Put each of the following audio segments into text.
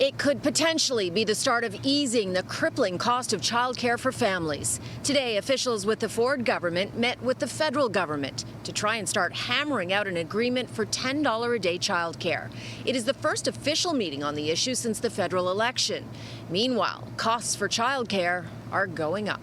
It could potentially be the start of easing the crippling cost of childcare for families. Today, officials with the Ford government met with the federal government to try and start hammering out an agreement for $10 a day childcare. It is the first official meeting on the issue since the federal election. Meanwhile, costs for childcare are going up.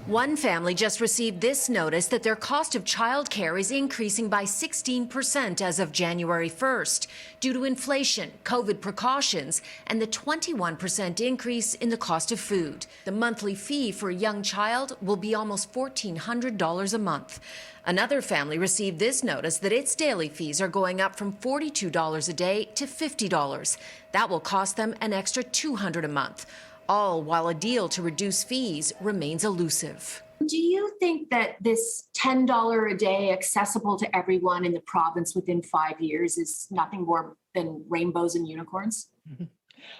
One family just received this notice that their cost of childcare is increasing by 16% as of January 1st due to inflation, COVID precautions, and the 21% increase in the cost of food. The monthly fee for a young child will be almost $1,400 a month. Another family received this notice that its daily fees are going up from $42 a day to $50. That will cost them an extra $200 a month. All while a deal to reduce fees remains elusive. Do you think that this $10 a day accessible to everyone in the province within 5 years is nothing more than rainbows and unicorns?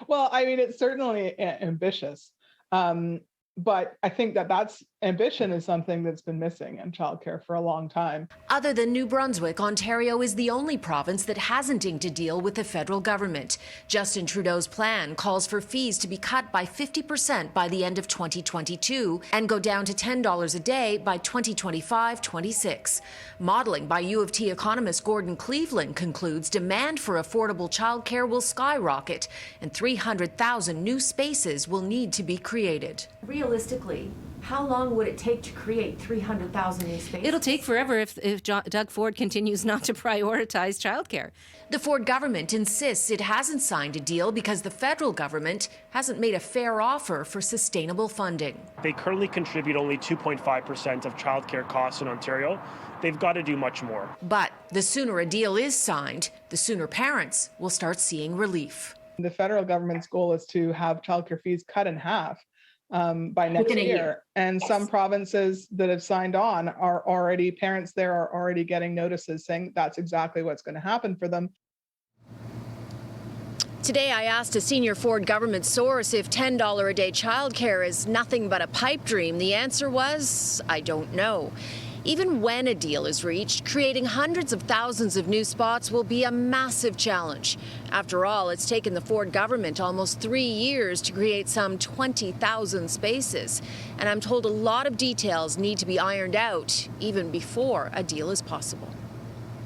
Well, I mean, it's certainly ambitious. But I think that's ambition is something that's been missing in childcare for a long time. Other than New Brunswick, Ontario is the only province that hasn't inked a deal with the federal government. Justin Trudeau's plan calls for fees to be cut by 50% by the end of 2022 and go down to $10 a day by 2025-26. Modeling by U of T economist Gordon Cleveland concludes demand for affordable childcare will skyrocket and 300,000 new spaces will need to be created. Realistically, how long would it take to create 300,000 new spaces? It'll take forever if Doug Ford continues not to prioritize childcare. The Ford government insists it hasn't signed a deal because the federal government hasn't made a fair offer for sustainable funding. They currently contribute only 2.5% of childcare costs in Ontario. They've got to do much more. But the sooner a deal is signed, the sooner parents will start seeing relief. The federal government's goal is to have childcare fees cut in half by next year. And some provinces that have signed on are already, parents there are already getting notices saying that's exactly what's going to happen for them. Today, I asked a senior Ford government source if $10 a day childcare is nothing but a pipe dream. The answer was, I don't know. Even when a deal is reached, creating hundreds of thousands of new spots will be a massive challenge. After all, it's taken the Ford government almost 3 years to create some 20,000 spaces. And I'm told a lot of details need to be ironed out even before a deal is possible.